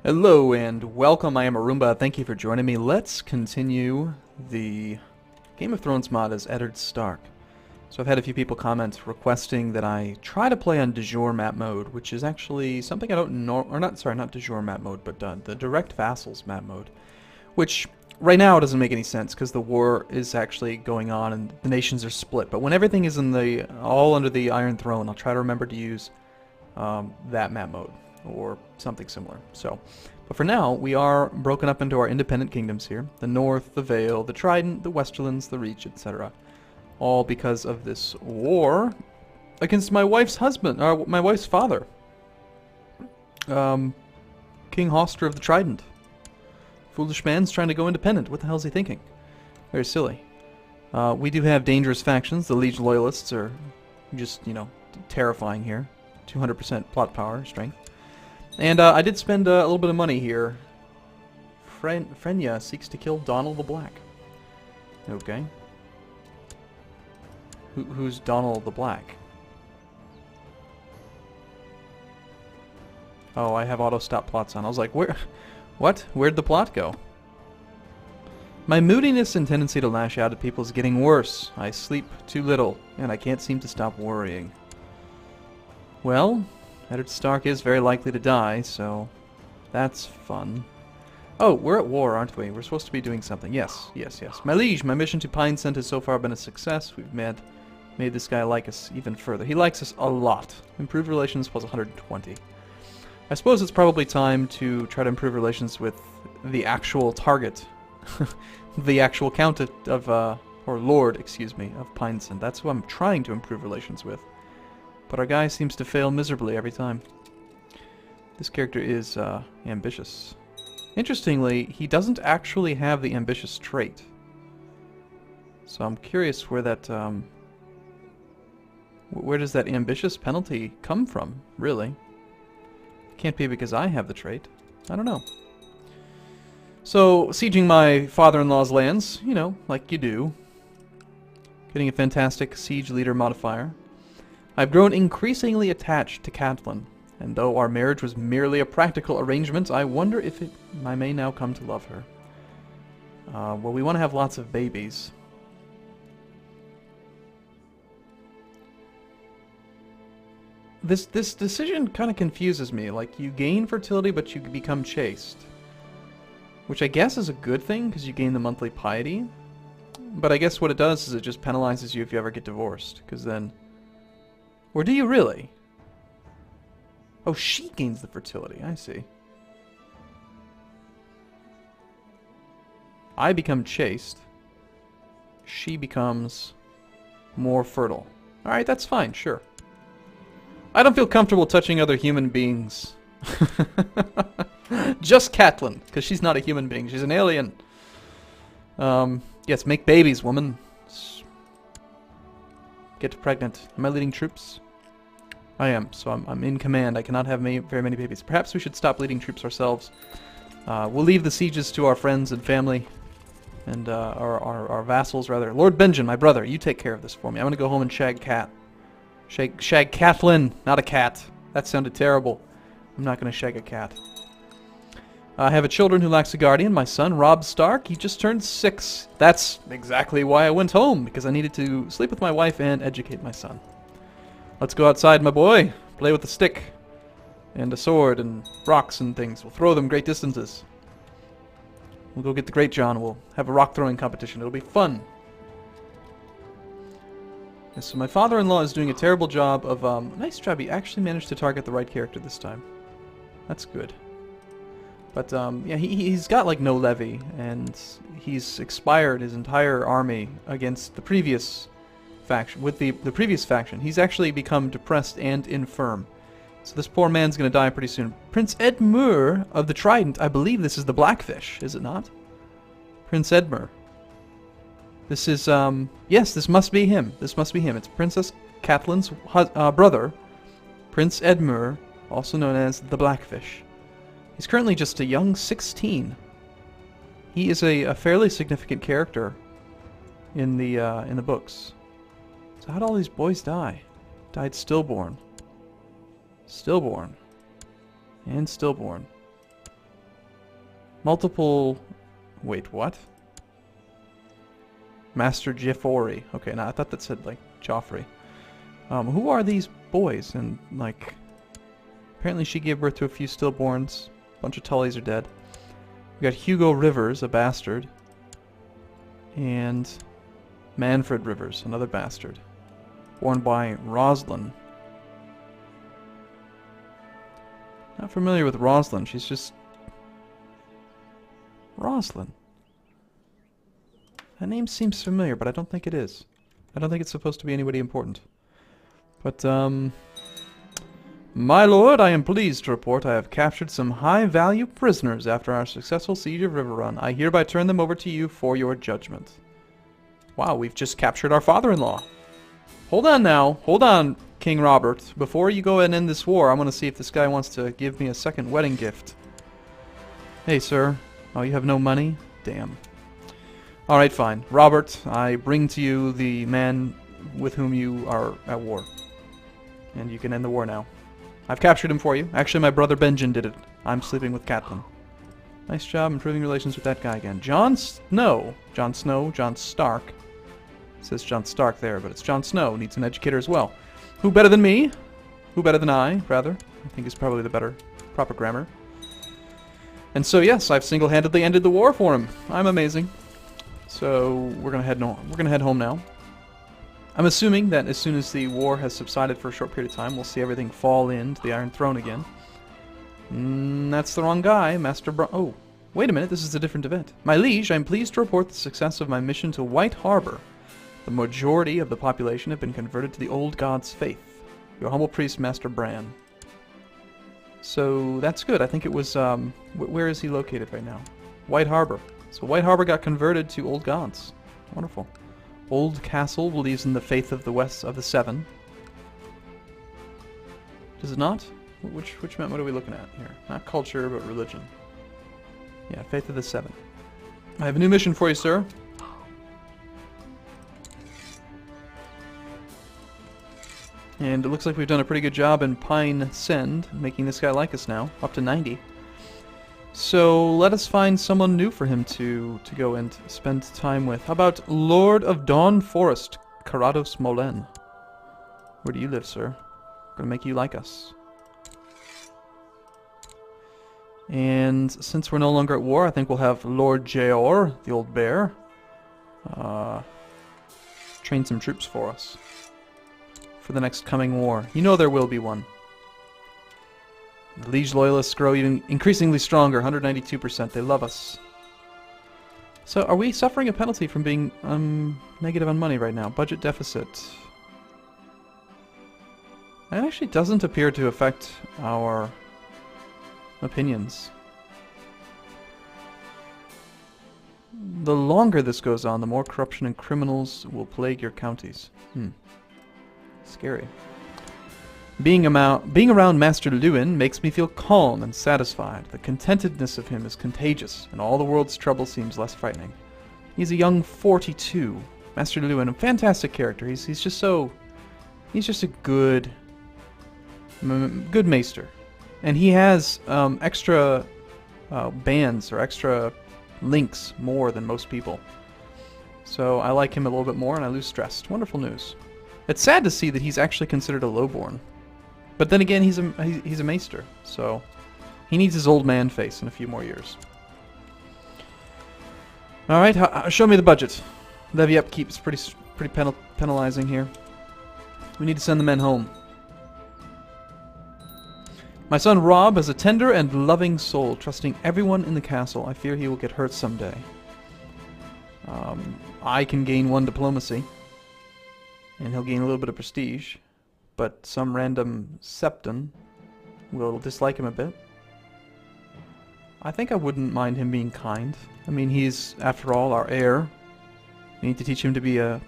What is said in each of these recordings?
Hello and welcome, I am Arumba, thank you for joining me. Let's continue the Game of Thrones mod as Eddard Stark. So I've had a few people comment requesting that I try to play on de jure map mode, which is actually something I don't know, or not, sorry, not de jure map mode, but the direct vassals map mode, which right now doesn't make any sense because the war is actually going on and the nations are split. But when everything is all under the Iron Throne, I'll try to remember to use that map mode or something similar. But for now, we are broken up into our independent kingdoms here. The North, the Vale, the Trident, the Westerlands, the Reach, etc. All because of this war against my wife's husband, my wife's father. King Hoster of the Trident. Foolish man's trying to go independent. What the hell is he thinking? Very silly. We do have dangerous factions. The Liege Loyalists are just, terrifying here. 200% plot power, strength. And I did spend a little bit of money here. Frenya seeks to kill Donald the Black. Okay. Who's Donald the Black? Oh, I have auto-stop plots on. I was like, where? What? Where'd the plot go? My moodiness and tendency to lash out at people is getting worse. I sleep too little, and I can't seem to stop worrying. Well, Eddard Stark is very likely to die, so that's fun. Oh, we're at war, aren't we? We're supposed to be doing something. Yes. My liege, my mission to Pine Scent has so far been a success. We've made this guy like us even further. He likes us a lot. Improved relations plus 120. I suppose it's probably time to try to improve relations with the actual target. The actual count of or lord, excuse me, of Pine Scent. That's who I'm trying to improve relations with. But our guy seems to fail miserably every time. This character is ambitious. Interestingly, he doesn't actually have the ambitious trait. So I'm curious where that where does that ambitious penalty come from, really? Can't be because I have the trait. I don't know. So, sieging my father-in-law's lands, like you do. Getting a fantastic siege leader modifier. I've grown increasingly attached to Catelyn, and though our marriage was merely a practical arrangement, I wonder if I may now come to love her. Well, we want to have lots of babies. This decision kind of confuses me. Like, you gain fertility, but you become chaste. Which I guess is a good thing, because you gain the monthly piety. But I guess what it does is it just penalizes you if you ever get divorced, because then... Or do you really? Oh, she gains the fertility. I see. I become chaste. She becomes more fertile. Alright, that's fine, sure. I don't feel comfortable touching other human beings. Just Catelyn, because she's not a human being. She's an alien. Yes, make babies, woman. Get pregnant. Am I leading troops? I am, so I'm in command. I cannot have very many babies. Perhaps we should stop leading troops ourselves. We'll leave the sieges to our friends and family, and our vassals, rather. Lord Benjen, my brother, you take care of this for me. I'm going to go home and shag Catelyn, not a cat. That sounded terrible. I'm not going to shag a cat. I have a children who lacks a guardian. My son, Robb Stark, he just turned 6. That's exactly why I went home, because I needed to sleep with my wife and educate my son. Let's go outside, my boy. Play with a stick and a sword and rocks and things. We'll throw them great distances. We'll go get the Great John. We'll have a rock throwing competition. It'll be fun. Yes, so my father-in-law is doing a terrible job of... nice job. He actually managed to target the right character this time. That's good. But, yeah, he's got, like, no levy, and he's expired his entire army against the previous faction. With the previous faction, he's actually become depressed and infirm. So this poor man's going to die pretty soon. Prince Edmure of the Trident, I believe this is the Blackfish, is it not? Prince Edmure. This is, yes, this must be him. This must be him. It's Princess Catelyn's brother, Prince Edmure, also known as the Blackfish. He's currently just a young 16. He is a fairly significant character in the books. So how'd all these boys die? Died stillborn. Stillborn. And stillborn. Multiple... Wait, what? Master Jeffori. Okay, now I thought that said, like, Joffrey. Who are these boys? And, like... Apparently she gave birth to a few stillborns. A bunch of Tullys are dead. We got Hugo Rivers, a bastard. And... Manfred Rivers, another bastard. Born by Roslyn. Not familiar with Roslyn. She's just... Roslyn. That name seems familiar, but I don't think it is. I don't think it's supposed to be anybody important. But, my lord, I am pleased to report I have captured some high-value prisoners after our successful siege of Riverrun. I hereby turn them over to you for your judgment. Wow, we've just captured our father-in-law. Hold on now. Hold on, King Robert. Before you go and end this war, I want to see if this guy wants to give me a second wedding gift. Hey, sir. Oh, you have no money? Damn. Alright, fine. Robert, I bring to you the man with whom you are at war. And you can end the war now. I've captured him for you. Actually, my brother Benjen did it. I'm sleeping with Catelyn. Nice job improving relations with that guy again. Jon Snow. Jon Stark. It says Jon Stark there, but it's Jon Snow. Needs an educator as well. Who better than me? Who better than I, rather? I think is probably the better, proper grammar. And so, yes, I've single-handedly ended the war for him. I'm amazing. So, we're gonna head home now. I'm assuming that as soon as the war has subsided for a short period of time, we'll see everything fall into the Iron Throne again. That's the wrong guy, Oh, wait a minute, this is a different event. My liege, I'm pleased to report the success of my mission to White Harbor. The majority of the population have been converted to the old god's faith. Your humble priest, Master Bran. So, that's good. I think it was, where is he located right now? White Harbor. So White Harbor got converted to old gods. Wonderful. Old Castle believes in the faith of the West of the Seven. Does it not? Which map? What are we looking at here? Not culture, but religion. Yeah, faith of the Seven. I have a new mission for you, sir. And it looks like we've done a pretty good job in Pine Send, making this guy like us now, up to 90. So let us find someone new for him to go and spend time with. How about Lord of Dawn Forest, Karados Molen? Where do you live, sir? Gonna make you like us. And since we're no longer at war, I think we'll have Lord Jeor, the old bear, train some troops for us for the next coming war. You know there will be one. The liege loyalists grow even increasingly stronger, 192%. They love us. So, are we suffering a penalty from being negative on money right now? Budget deficit. It actually doesn't appear to affect our opinions. The longer this goes on, the more corruption and criminals will plague your counties. Scary. Being around Master Lewin makes me feel calm and satisfied. The contentedness of him is contagious, and all the world's trouble seems less frightening. He's a young 42. Master Lewin, a fantastic character. He's just a good maester. And he has extra bands or extra links more than most people. So I like him a little bit more, and I lose stress. Wonderful news. It's sad to see that he's actually considered a lowborn. But then again, he's a maester, so he needs his old man face in a few more years. All right, show me the budget. Levy upkeep is pretty penalizing here. We need to send the men home. My son Rob has a tender and loving soul, trusting everyone in the castle. I fear he will get hurt someday. I can gain 1 diplomacy, and he'll gain a little bit of prestige. But some random septon will dislike him a bit. I think I wouldn't mind him being kind. I mean, he's, after all, our heir. We need to teach him to be a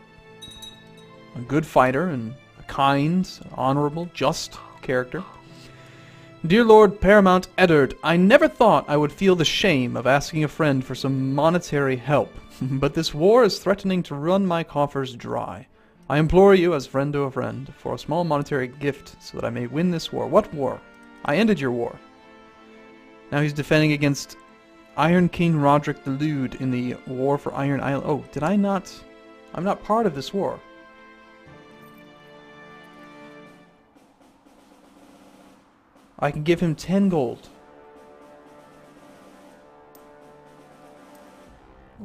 good fighter and a kind, honorable, just character. Dear Lord Paramount Eddard, I never thought I would feel the shame of asking a friend for some monetary help, but this war is threatening to run my coffers dry. I implore you, as friend to a friend, for a small monetary gift so that I may win this war. What war? I ended your war. Now he's defending against Iron King Roderick the Lewd in the War for Iron Isle. Oh, did I not? I'm not part of this war. I can give him 10 gold.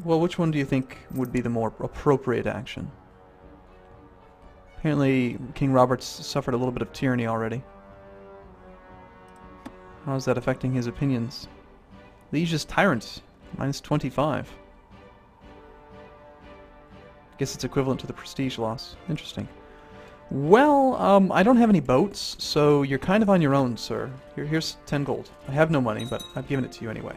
Well, which one do you think would be the more appropriate action? Apparently, King Robert's suffered a little bit of tyranny already. How is that affecting his opinions? Liege's Tyrant, -25. I guess it's equivalent to the prestige loss. Interesting. Well, I don't have any boats, so you're kind of on your own, sir. Here's 10 gold. I have no money, but I've given it to you anyway.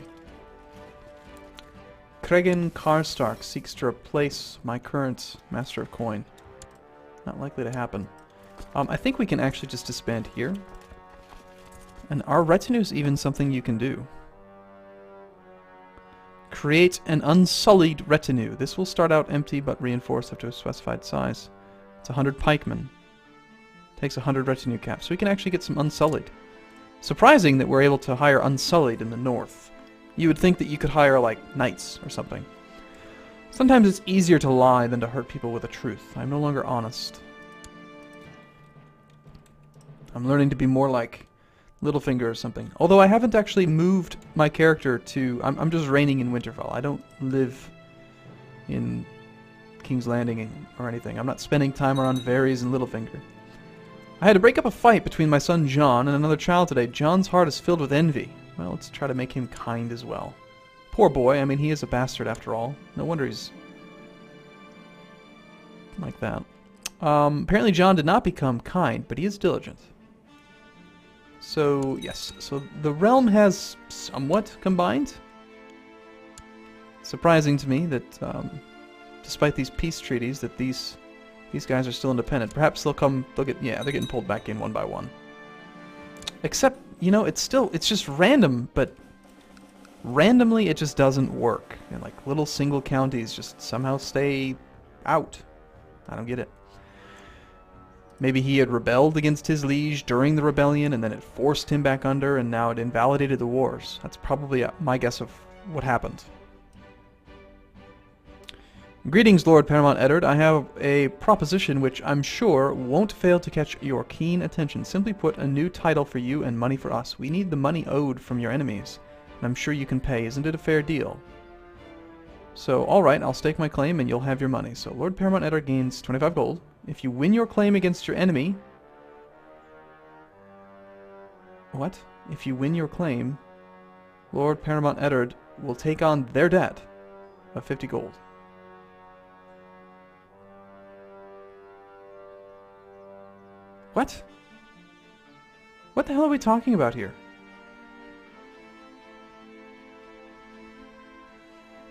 Cregan Karstark seeks to replace my current Master of Coin. Not likely to happen. I think we can actually just disband here. And our retinue's even something you can do. Create an unsullied retinue. This will start out empty but reinforced up to a specified size. It's 100 pikemen. Takes 100 retinue caps, so we can actually get some unsullied. Surprising that we're able to hire unsullied in the north. You would think that you could hire, like, knights or something. Sometimes it's easier to lie than to hurt people with the truth. I'm no longer honest. I'm learning to be more like Littlefinger or something. Although I haven't actually moved my character to... I'm just reigning in Winterfell. I don't live in King's Landing or anything. I'm not spending time around Varys and Littlefinger. I had to break up a fight between my son Jon and another child today. Jon's heart is filled with envy. Well, let's try to make him kind as well. Poor boy. I mean, he is a bastard after all. No wonder he's like that. Apparently Jon did not become kind, but he is diligent. So, yes. So the realm has somewhat combined. Surprising to me that, despite these peace treaties, that these guys are still independent. Perhaps they'll get, yeah, they're getting pulled back in one by one. Except, you know, it's just random, but randomly it just doesn't work. And like little single counties just somehow stay out. I don't get it. Maybe he had rebelled against his liege during the rebellion, and then it forced him back under, and now it invalidated the wars. That's probably my guess of what happened. Greetings, Lord Paramount Eddard. I have a proposition which I'm sure won't fail to catch your keen attention. Simply put, a new title for you and money for us. We need the money owed from your enemies, and I'm sure you can pay. Isn't it a fair deal? So, alright, I'll stake my claim and you'll have your money. So, Lord Paramount Eddard gains 25 gold. If you win your claim against your enemy... What? If you win your claim, Lord Paramount Eddard will take on their debt of 50 gold. What? What the hell are we talking about here?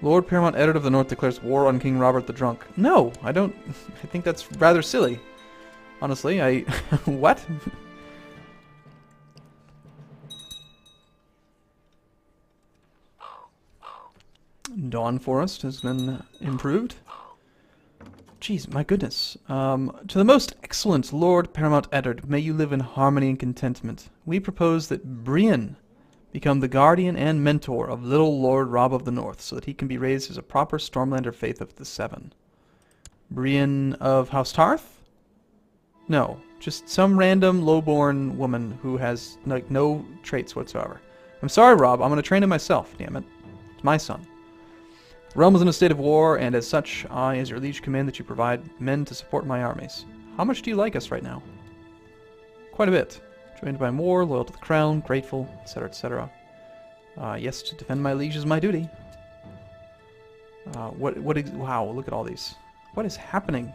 Lord Paramount Eddard of the North declares war on King Robert the Drunk. No, I don't... I think that's rather silly. Honestly, what? Dawn Forest has been improved. Jeez, my goodness. To the most excellent Lord Paramount Eddard, may you live in harmony and contentment. We propose that Brienne become the guardian and mentor of little Lord Robb of the North, so that he can be raised as a proper Stormlander Faith of the Seven. Brienne of House Tarth? No, just some random low-born woman who has like no traits whatsoever. I'm sorry, Robb. I'm going to train him myself, damn it. It's my son. The realm is in a state of war, and as such, I, as your liege, command that you provide men to support my armies. How much do you like us right now? Quite a bit. Joined by more, loyal to the crown, grateful, etc., etc. Yes, to defend my liege is my duty. Wow, look at all these. What is happening?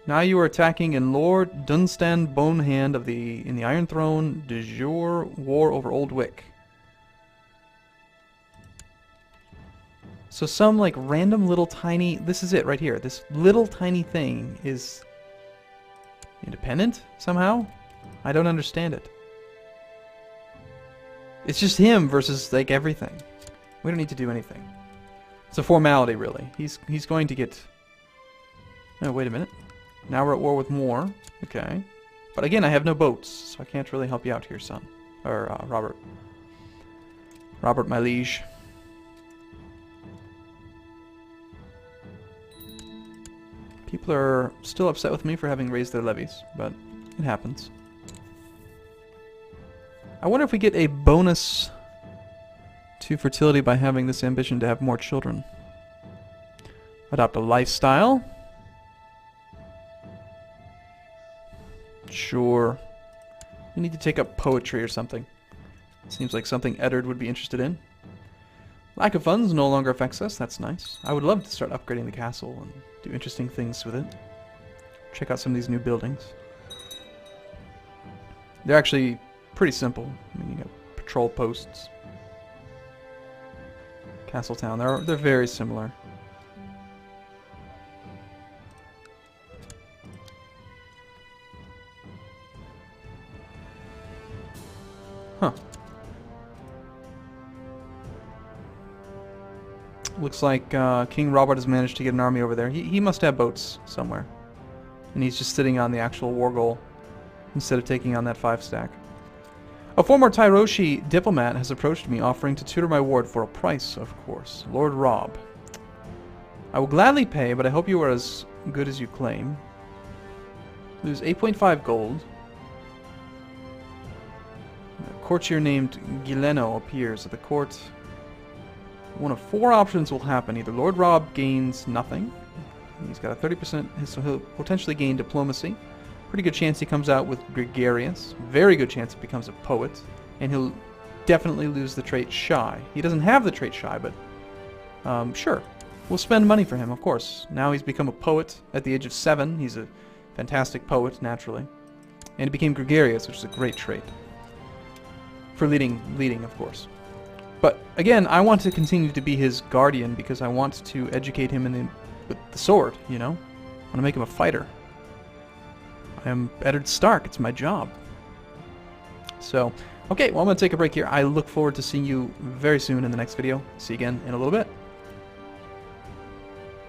Now you are attacking in Lord Dunstan Bonehand in the Iron Throne de jure war over Old Wick. So some like random little tiny, this is it right here. This little tiny thing is independent somehow? I don't understand it. It's just him versus like everything. We don't need to do anything. It's a formality really. He's going to get... Oh, wait a minute. Now we're at war with more. Okay. But again, I have no boats, so I can't really help you out here, son. Or, Robert. Robert, my liege. People are still upset with me for having raised their levies, but it happens. I wonder if we get a bonus to fertility by having this ambition to have more children. Adopt a lifestyle. Sure. We need to take up poetry or something. Seems like something Eddard would be interested in. Lack of funds no longer affects us. That's nice. I would love to start upgrading the castle and do interesting things with it. Check out some of these new buildings. They're actually pretty simple. I mean, you got patrol posts. Castletown. They're very similar. Huh. Looks like King Robert has managed to get an army over there. He must have boats somewhere. And he's just sitting on the actual war goal instead of taking on that 5-stack. A former Tyroshi diplomat has approached me offering to tutor my ward for a price, of course. Lord Rob. I will gladly pay, but I hope you are as good as you claim. Lose 8.5 gold. A courtier named Gileno appears at the court. One of 4 options will happen. Either Lord Rob gains nothing. He's got a 30%, so he'll potentially gain diplomacy. Pretty good chance he comes out with gregarious. Very good chance he becomes a poet. And he'll definitely lose the trait shy. He doesn't have the trait shy, but sure. We'll spend money for him, of course. Now he's become a poet at the age of 7. He's a fantastic poet, naturally. And he became gregarious, which is a great trait. For leading, of course. But again, I want to continue to be his guardian because I want to educate him with the sword, you know? I want to make him a fighter. I am Eddard Stark. It's my job. So, okay, well, I'm going to take a break here. I look forward to seeing you very soon in the next video. See you again in a little bit.